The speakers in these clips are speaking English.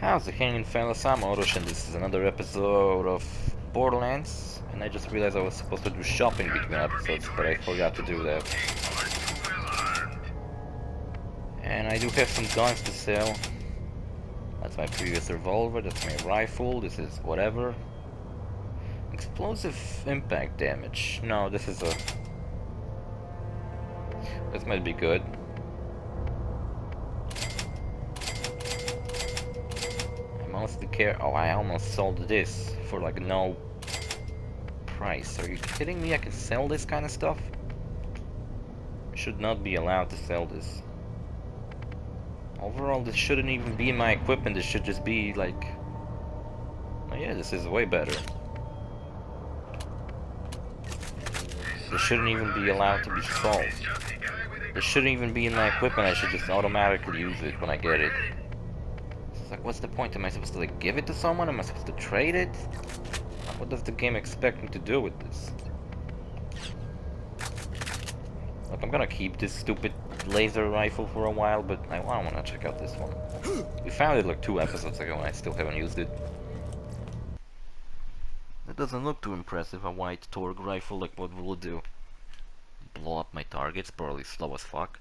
How's it hanging, fellas? I'm OrosZ and this is another episode of Borderlands. And I just realized I was supposed to do shopping between episodes, but I forgot to do that. And I do have some guns to sell. That's my previous revolver, that's my rifle, this is whatever. Explosive impact damage. No, this is a... This might be good. Oh, I almost sold this for like no price. Are you kidding me? I can sell this kind of stuff? Should not be allowed to sell this. Overall, this shouldn't even be in my equipment. This should just be like... Oh yeah, this is way better. This shouldn't even be allowed to be sold. This shouldn't even be in my equipment. I should just automatically use it when I get it. It's like, what's the point? Am I supposed to like give it to someone? Am I supposed to trade it? What does the game expect me to do with this? Look, I'm gonna keep this stupid laser rifle for a while, but I wanna check out this one. We found it like 2 episodes ago and I still haven't used it. It doesn't look too impressive, a white Torgue rifle. Like, what will it do? Blow up my targets, probably slow as fuck.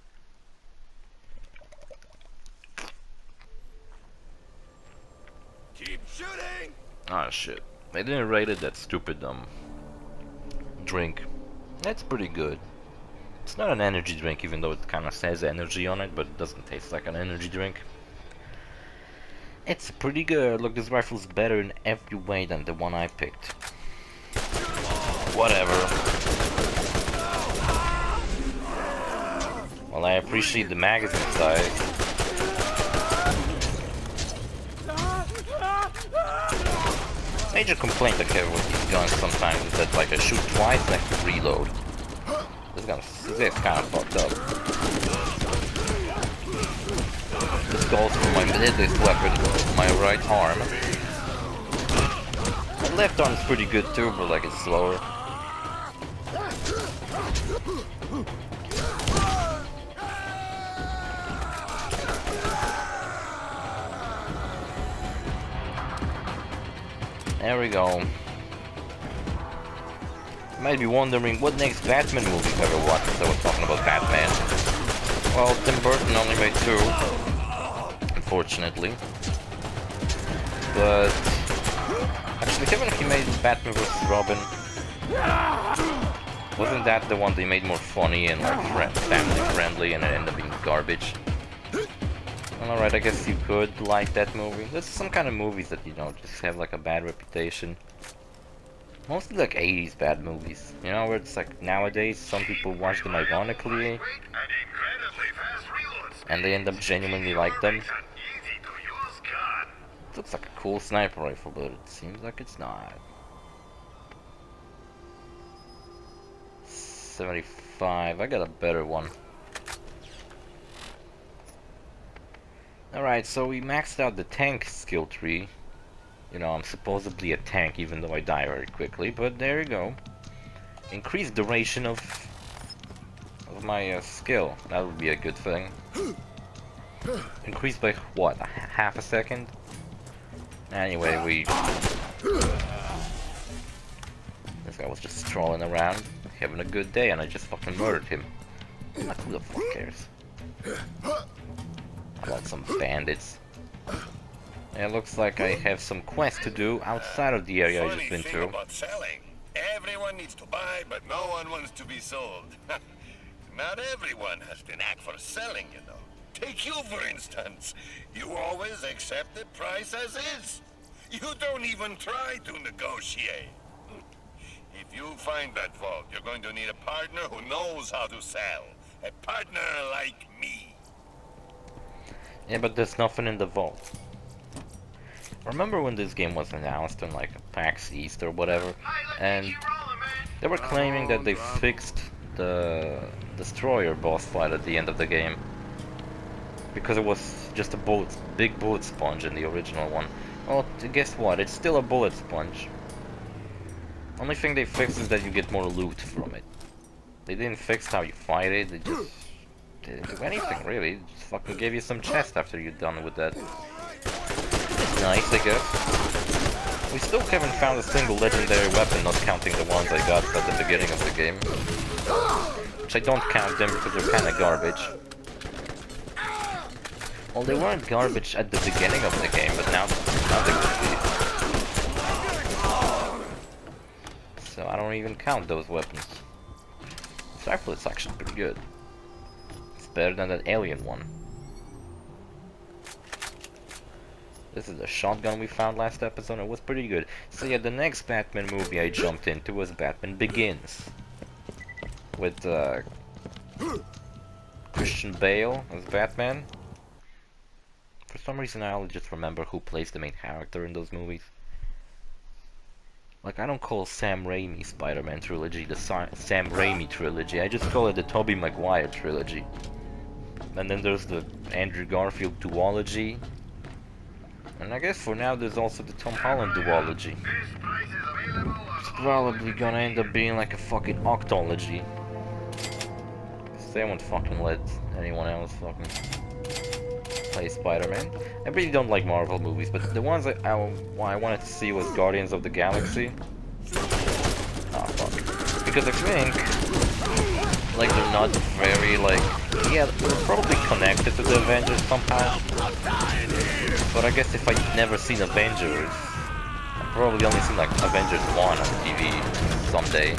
Keep shooting! Ah shit. I didn't rate it, that stupid drink. That's pretty good. It's not an energy drink, even though it kinda says energy on it, but it doesn't taste like an energy drink. It's pretty good. Look, this rifle's better in every way than the one I picked. Whatever. Well, I appreciate the magazine size. Major complaint I have with these guns sometimes is that like I shoot twice and I have to reload. This guy's kind of fucked up. This goes for my deadliest weapon, my right arm. My left arm is pretty good too, but like it's slower. There we go. You might be wondering what next Batman movie I've ever watched since I was talking about Batman. Well, Tim Burton only made 2, unfortunately. But actually, even if he made Batman vs. Robin, wasn't that the one they made more funny and like family friendly, and it ended up being garbage? Well, alright, I guess you could like that movie. There's some kind of movies that, you know, just have like a bad reputation. Mostly like 80s bad movies. You know, where it's like nowadays some people watch them ironically and they end up genuinely like them. It looks like a cool sniper rifle, but it seems like it's not. 75, I got a better one. Alright, so we maxed out the tank skill tree. You know, I'm supposedly a tank even though I die very quickly, but there you go. Increased duration of my skill, that would be a good thing. Increased by what, half a second? Anyway, this guy was just strolling around, having a good day, and I just fucking murdered him. Like, who the fuck cares? I want some bandits. It looks like I have some quests to do outside of the area I just been through. About selling. Everyone needs to buy, but no one wants to be sold. Not everyone has the knack for selling, you know. Take you, for instance. You always accept the price as is. You don't even try to negotiate. If you find that vault, you're going to need a partner who knows how to sell. A partner like me. Yeah, but there's nothing in the vault. Remember when this game was announced on like PAX East or whatever, and they were claiming that they fixed the destroyer boss fight at the end of the game because it was just a big bullet sponge in the original one. Well, guess what? It's still a bullet sponge. Only thing they fixed is that you get more loot from it. They didn't fix how you fight it. They just didn't do anything really. Just fucking gave you some chest after you're done with that. It's nice, I guess. We still haven't found a single legendary weapon, not counting the ones I got at the beginning of the game. Which I don't count them because they're kinda garbage. Well, they weren't garbage at the beginning of the game, but now they could be. So I don't even count those weapons. This rifle is actually pretty good. It's better than that alien one. This is the shotgun we found last episode. It was pretty good. So yeah, the next Batman movie I jumped into was Batman Begins. With Christian Bale as Batman. For some reason I only just remember who plays the main character in those movies. Like, I don't call Sam Raimi Spider-Man trilogy the Sam Raimi trilogy. I just call it the Tobey Maguire trilogy. And then there's the Andrew Garfield duology. And I guess for now there's also the Tom Holland duology. It's probably gonna end up being like a fucking octology. They won't fucking let anyone else fucking play Spider-Man. I really don't like Marvel movies, but the ones I wanted to see was Guardians of the Galaxy. Ah, fuck. Because I think, like, they're not very, like... Yeah, they're probably connected to the Avengers somehow. But I guess if I'd never seen Avengers, I've probably only seen, like, Avengers 1 on TV someday.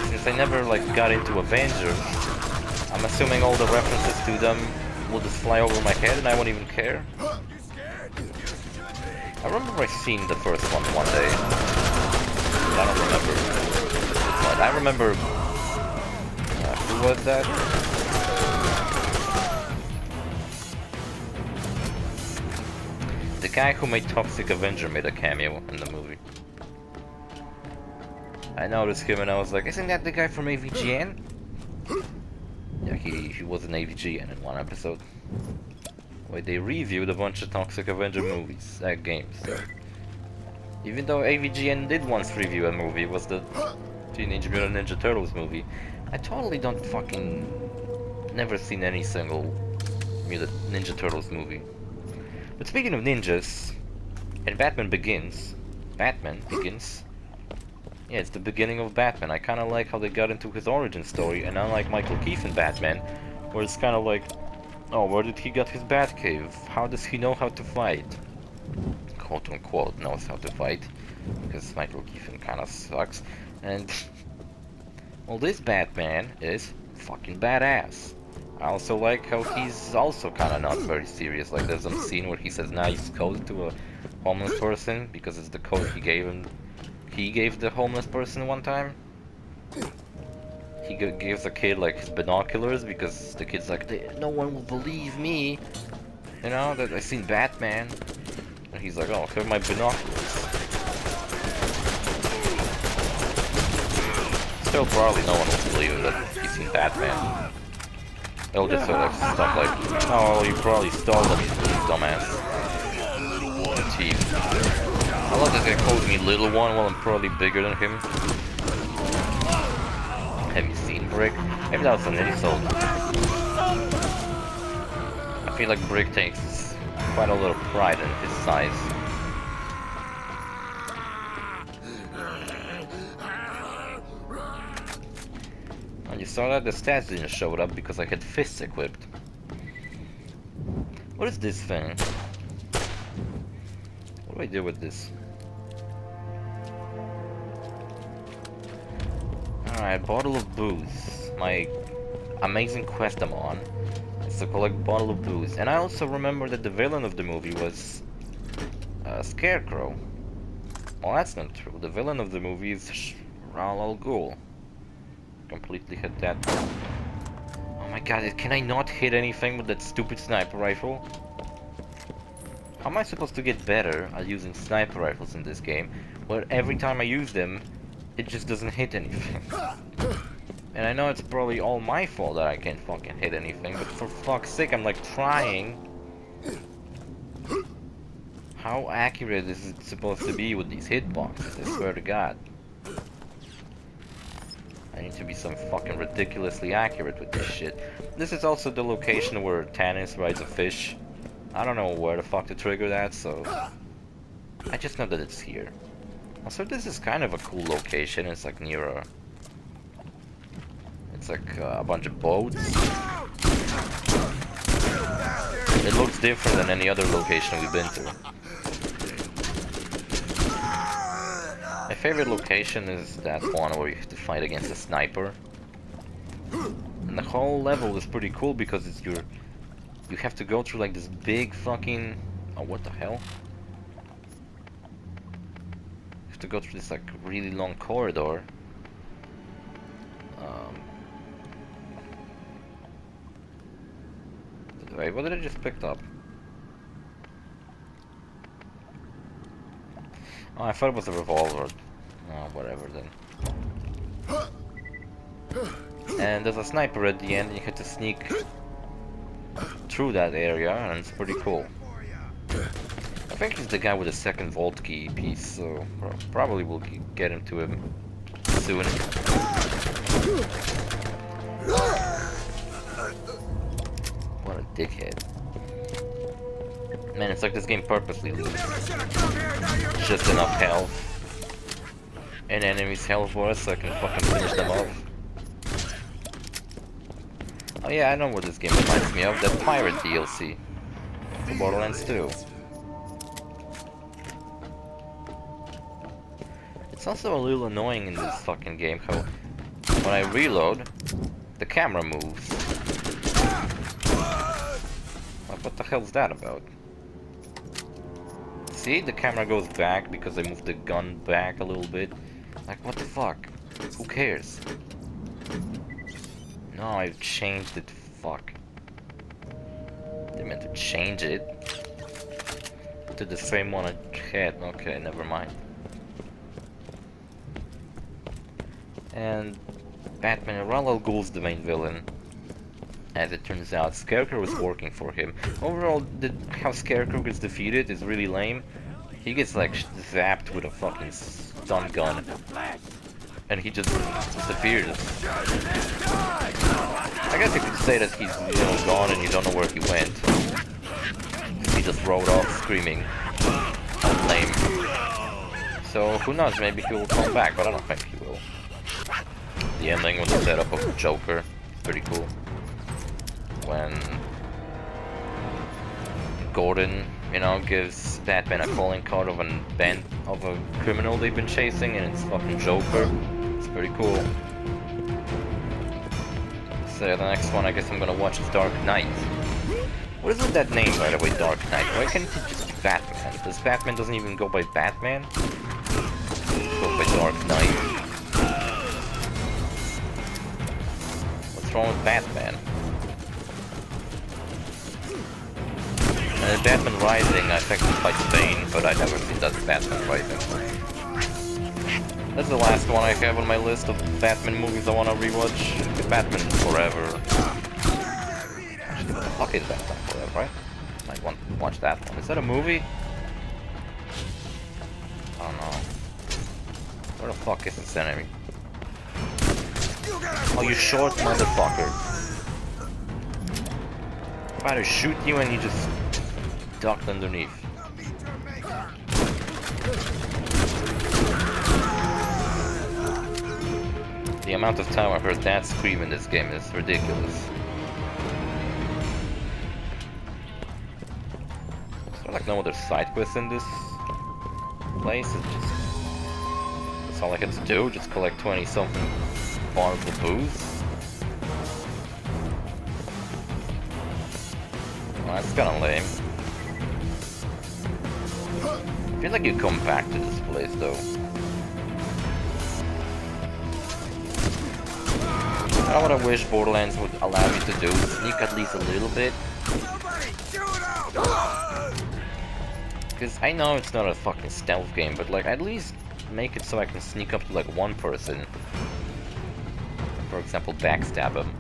Since I never, like, got into Avengers, I'm assuming all the references to them will just fly over my head and I won't even care. I remember I seen the first one day. I don't remember. But I remember... who was that? The guy who made Toxic Avenger made a cameo in the movie. I noticed him and I was like, isn't that the guy from AVGN? Yeah, he was in AVGN in one episode. Where they reviewed a bunch of Toxic Avenger movies, games. So. Even though AVGN did once review a movie, it was the Teenage Mutant Ninja Turtles movie. I totally don't fucking... never seen any single Mutant Ninja Turtles movie. But speaking of ninjas, in Batman Begins... Yeah, it's the beginning of Batman. I kinda like how they got into his origin story, and unlike Michael Keaton Batman, where it's kinda like, oh, where did he get his Batcave? How does he know how to fight? Quote unquote knows how to fight, because Michael Keaton kinda sucks. And, well, this Batman is fucking badass. I also like how he's also kinda not very serious. Like, there's some scene where he says nice code to a homeless person, because it's the code he gave him. He gave the homeless person one time. He gives the kid like his binoculars because the kid's like, no one will believe me, you know, that I seen Batman. And he's like, oh, here are my binoculars. Still, probably no one will believe that he's seen Batman. They'll just say like stuff like, oh, well, you probably stole them, you dumbass. Thief. I love that guy calls me little one while I'm probably bigger than him. Have you seen Brick? Maybe that was an insult. I feel like Brick takes quite a little pride in his size. And you saw that the stats didn't show up because I had fists equipped. What is this thing? What do I do with this? Alright, bottle of booze. My amazing quest I'm on is to collect bottle of booze. And I also remember that the villain of the movie was Scarecrow. Well, that's not true. The villain of the movie is Ra's al Ghul. Completely hit that. Oh my god, can I not hit anything with that stupid sniper rifle? How am I supposed to get better at using sniper rifles in this game, where every time I use them, it just doesn't hit anything? And I know it's probably all my fault that I can't fucking hit anything, but for fuck's sake, I'm like trying. How accurate is it supposed to be with these hitboxes? I swear to God. I need to be some fucking ridiculously accurate with this shit. This is also the location where Tannis rides a fish. I don't know where the fuck to trigger that, so... I just know that it's here. Also, this is kind of a cool location. It's like near a... It's like a bunch of boats. It looks different than any other location we've been to. My favorite location is that one where you have to fight against a sniper. And the whole level is pretty cool because it's you have to go through like this big fucking... Oh, what the hell? You have to go through this like really long corridor. Wait, what did I just pick up? Oh, I thought it was a revolver. Oh, whatever then. And there's a sniper at the end, and you have to sneak through that area, and it's pretty cool. I think he's the guy with the second vault key piece, so probably we'll get into him soon. What a dickhead. Man, it's like this game purposely leaves just enough health and enemies' health for us so I can fucking finish them off. Oh yeah, I know what this game reminds me of, that pirate DLC for Borderlands 2. It's also a little annoying in this fucking game how when I reload, the camera moves. Like, what the hell's that about? See, the camera goes back because I moved the gun back a little bit. Like, what the fuck? Who cares? No, I've changed it. Fuck. They meant to change it to the same one I had. Okay, never mind. And Batman Ra's al Ghul's the main villain. As it turns out, Scarecrow is working for him. Overall, how Scarecrow gets defeated is really lame. He gets like zapped with a fucking stun gun. And he just disappears. I guess you could say that he's, you know, gone and you don't know where he went. He just rode off screaming. Lame. So, who knows, maybe he will come back, but I don't think he will. The ending with the setup of the Joker, pretty cool. When Gordon, you know, gives Batman a calling card of a criminal they've been chasing, and it's fucking Joker. It's pretty cool. So the next one, I guess I'm gonna watch is Dark Knight. What is with that name, by the way, Dark Knight? Why can't it just be Batman? This Batman doesn't even go by Batman? It goes by Dark Knight. What's wrong with Batman? And Batman Rising, I think he fights Bane, but I never seen that Batman Rising. That's the last one I have on my list of Batman movies I want to rewatch. Batman Forever. Actually, what the fuck is Batman Forever, right? Might want to watch that one. Is that a movie? I don't know. Where the fuck is this enemy? Oh, you short motherfucker. I'm about to shoot you and you just ducked underneath. The amount of time I've heard that scream in this game is ridiculous. Is there like no other side quests in this place? It's just... That's all I had to do, just collect 20 something bars of booze. Well, that's kinda lame. I feel like you come back to this place though. You know what I wish Borderlands would allow me to do? Sneak at least a little bit. Because I know it's not a fucking stealth game, but like at least make it so I can sneak up to like one person. For example, backstab him.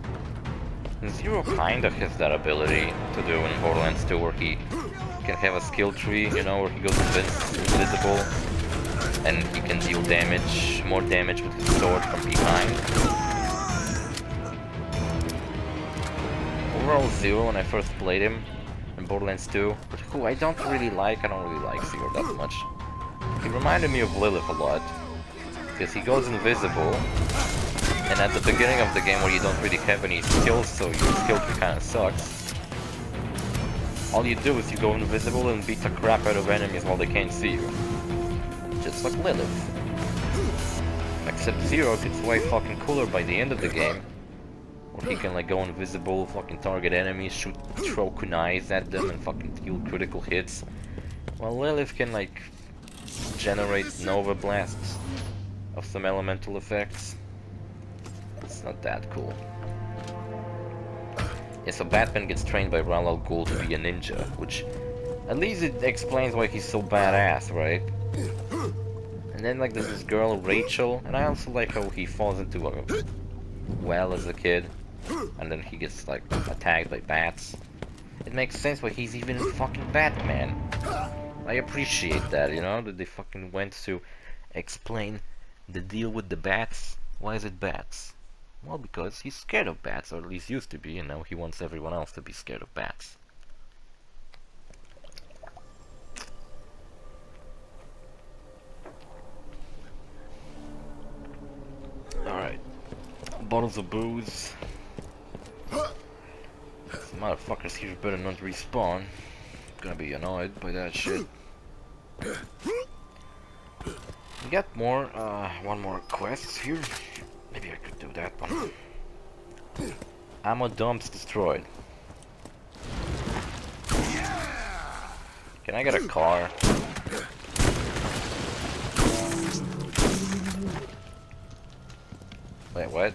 Zero kinda has that ability to do in Borderlands 2 where he can have a skill tree, you know, where he goes invisible and he can deal damage, more damage with his sword from behind. overall Zero when I first played him in Borderlands 2, but who I don't really like. I don't really like Zero that much. He reminded me of Lilith a lot, because he goes invisible, and at the beginning of the game where you don't really have any skills, so your skill tree kinda sucks, all you do is you go invisible and beat the crap out of enemies while they can't see you. Just like Lilith. Except Zero gets way fucking cooler by the end of the game, where he can like go invisible, fucking target enemies, throw kunais at them and fucking deal critical hits. While Lilith can like generate Nova blasts of some elemental effects. It's not that cool. Yeah, so Batman gets trained by Ra's al Ghul to be a ninja, which at least it explains why he's so badass, right? And then like there's this girl Rachel, and I also like how he falls into a well as a kid, and then he gets like attacked by bats. It makes sense why he's even fucking Batman. I appreciate that, you know, that they fucking went to explain the deal with the bats. Why is it bats? Well, because he's scared of bats, or at least used to be, and now he wants everyone else to be scared of bats. Alright. Bottles of booze. These motherfuckers here better not respawn. Gonna be annoyed by that shit. We got more, one more quest here. Maybe I could do that one. Ammo dumps destroyed. Can I get a car? Wait, what?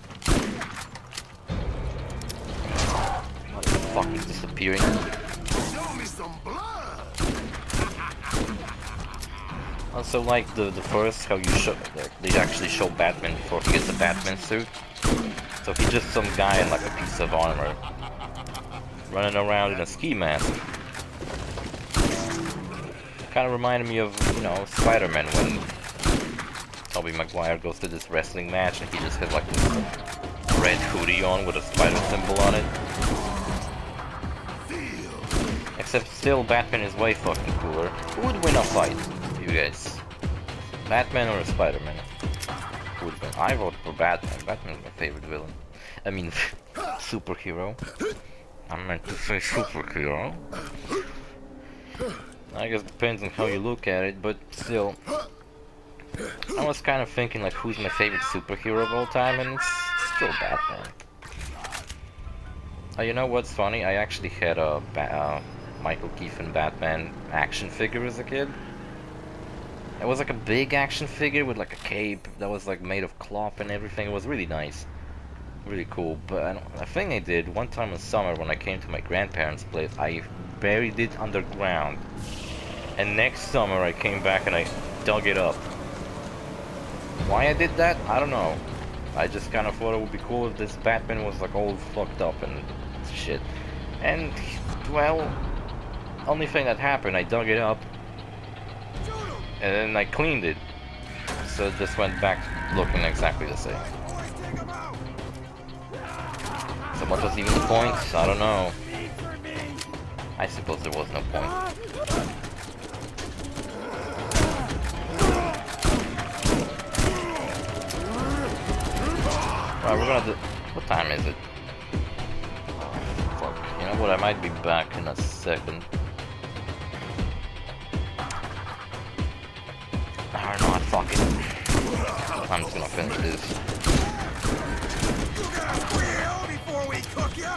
What the fuck is disappearing? Show me some blood. Also, like the first, how you show, like, they actually show Batman before he gets the Batman suit. So he's just some guy in like a piece of armor, running around in a ski mask. Kind of reminded me of, you know, Spider-Man when Tobey Maguire goes to this wrestling match and he just has like this red hoodie on with a spider symbol on it. Except still, Batman is way fucking cooler. Who would win a fight? You guys, Batman or Spider-Man? Who would win? I vote for Batman. Batman's my favorite villain. I mean, superhero. I meant to say superhero. I guess it depends on how you look at it, but still. I was kind of thinking like, who's my favorite superhero of all time, and it's still Batman. You know what's funny? I actually had a Michael Keaton Batman action figure as a kid. It was like a big action figure with like a cape that was like made of cloth and everything. It was really nice, really cool. But a thing I did one time in summer when I came to my grandparents' place, I buried it underground. And next summer I came back and I dug it up. Why I did that? I don't know. I just kind of thought it would be cool if this Batman was like all fucked up and shit. And well, only thing that happened, I dug it up. And then I cleaned it, so it just went back looking exactly the same. So what was even the point? I don't know. I suppose there was no point. Alright, we're gonna do... What time is it? Fuck. You know what, I might be back in a second. Or not, fuck it. I'm just gonna finish this. You gotta squeal before we cook ya.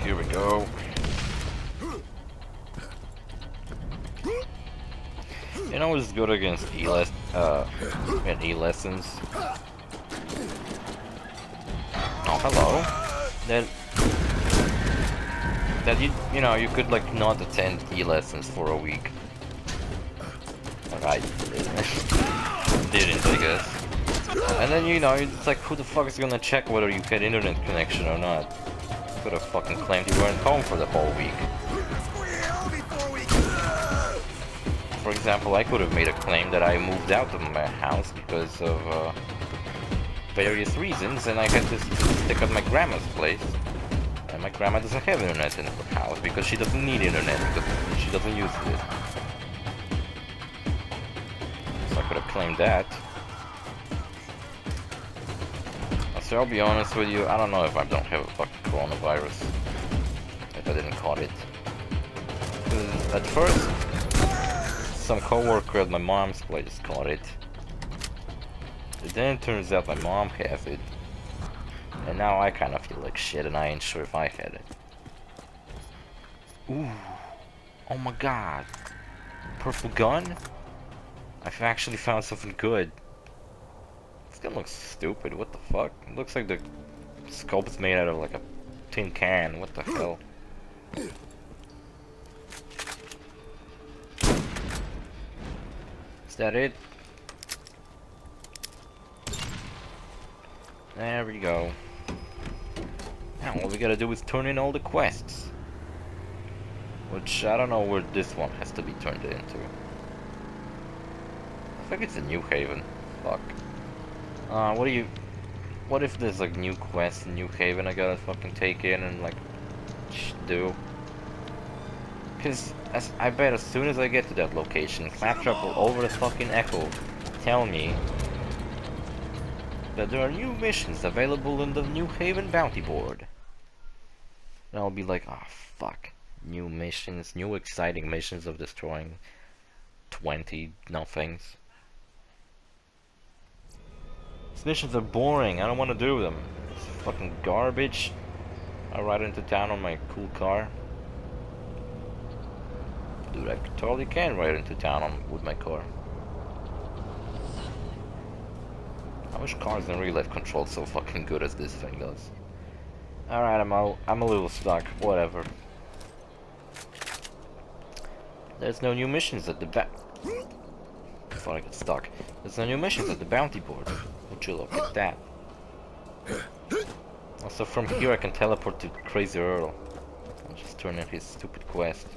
Here we go. You know what's good against E-lessons? Oh, hello. That you know, you could like not attend E-lessons for a week. Like I didn't, I guess. And then, you know, it's like, who the fuck is gonna check whether you get internet connection or not? You could have fucking claimed you weren't home for the whole week. For example, I could have made a claim that I moved out of my house because of various reasons, and I had to stick at my grandma's place. And my grandma doesn't have internet in her house because she doesn't need internet because she doesn't use it. So I could have claimed that. So I'll be honest with you, I don't know if I don't have a fucking coronavirus. If I didn't caught it. 'Cause at first, some coworker at my mom's place caught it. But then it turns out my mom has it. And now I kind of feel like shit and I ain't sure if I had it. Ooh. Oh my god. Purple gun? I've actually found something good. This gun looks stupid, what the fuck? It looks like the scope is made out of like a tin can, what the hell? Is that it? There we go. Now all we gotta do is turn in all the quests. Which I don't know where this one has to be turned into. I think it's in New Haven. Fuck. What if there's like new quests in New Haven I gotta fucking take in and like do? Cause I bet as soon as I get to that location, Claptrap will over the fucking echo tell me that there are new missions available in the New Haven bounty board. And I'll be like, oh fuck. New missions, new exciting missions of destroying 20 nothings. These missions are boring, I don't want to do them. It's fucking garbage. I ride into town on my cool car. Dude, I totally can ride into town with my car. I wish cars in real life controlled so fucking good as this thing does. Alright, I'm a little stuck, whatever. There's no new missions at the Before I get stuck. There's no new missions at the bounty board. Would you look at that? Also from here I can teleport to Crazy Earl. I'll just turn in his stupid quest.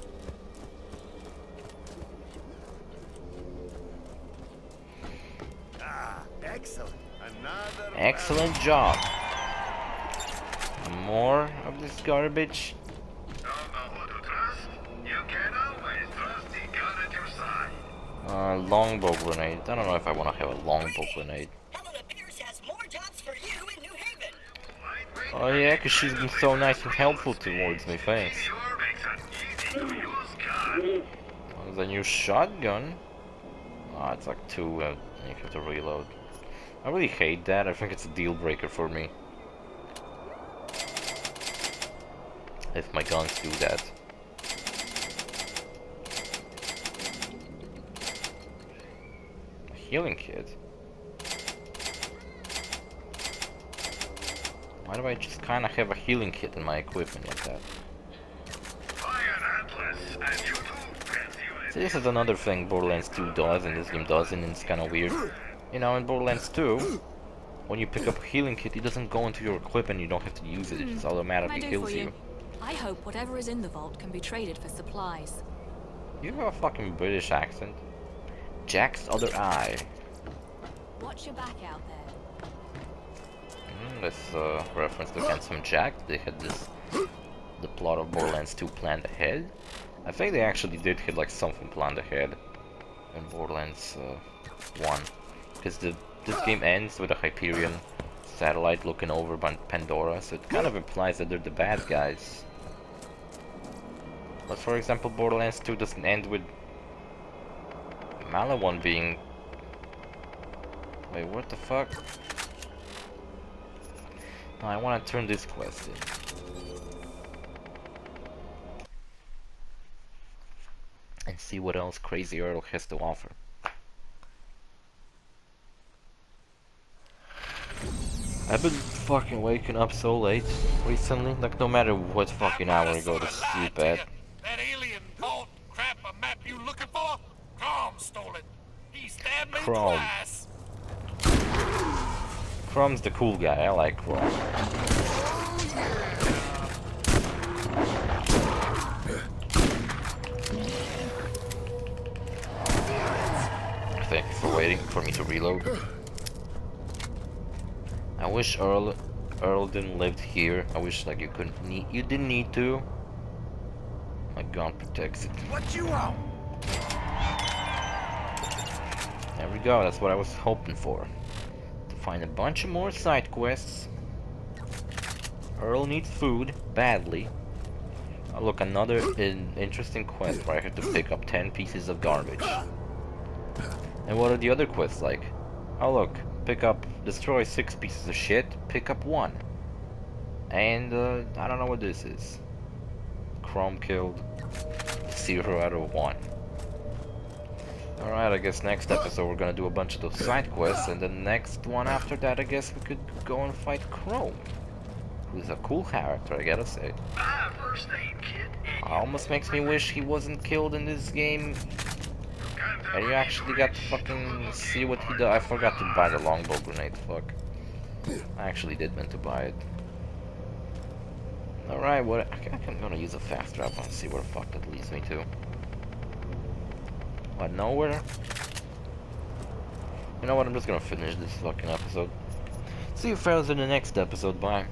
Excellent. Another Excellent job. More of this garbage. Don't know who to trust? You can always trust the gun at your side. Longbow grenade. I don't know if I want to have a longbow grenade. Helena Pierce has more jobs for you in New Haven. Oh yeah, cause she's been so nice and helpful towards me, thanks. Sure makes an easy to use gun. Oh, the new shotgun? Ah, it's like 2, you have to reload. I really hate that, I think it's a deal breaker for me. If my guns do that. A healing kit? Why do I just kinda have a healing kit in my equipment like that? See, this is another thing Borderlands 2 does and this game doesn't, and it's kinda weird. You know, in Borderlands 2, when you pick up a healing kit, it doesn't go into your equipment, you don't have to use it, it just automatically heals you. I hope whatever is in the vault can be traded for supplies. You have a fucking British accent. Jack's other eye. Watch your back out there. This reference to Handsome Jack. They had this, the plot of Borderlands 2 planned ahead. I think they actually did hit like something planned ahead in Borderlands 1. Because this game ends with a Hyperion satellite looking over Pandora, so it kind of implies that they're the bad guys. But for example, Borderlands 2 doesn't end with Malawan being... Wait, what the fuck? No, I want to turn this quest in. And see what else Crazy Earl has to offer. I've been fucking waking up so late recently, like no matter what fucking hour I go to sleep at. That alien vault crap a map you looking for? Crom stole it. He stabbed me Crom. twice. Crom's the cool guy, I like Crom. episode. I wish Earl didn't live here. I wish like you didn't need to. My gun protects it. What you want? There we go, that's what I was hoping for. To find a bunch of more side quests. Earl needs food, badly. Oh look, another interesting quest where I have to pick up 10 pieces of garbage. And what are the other quests like? Oh look, destroy 6 pieces of shit, pick up 1. And I don't know what this is. Chrome killed, 0 out of 1. Alright, I guess next episode we're gonna do a bunch of those side quests, and the next one after that I guess we could go and fight Chrome. Who's a cool character, I gotta say. First aid kit. Almost makes me wish he wasn't killed in this game. And you actually got to fucking see what he does. I forgot to buy the longbow grenade, fuck. I actually did meant to buy it. Alright, what? I'm gonna use a fast travel and see where the fuck that leads me to. What, nowhere? You know what, I'm just gonna finish this fucking episode. See you fellas in the next episode, bye.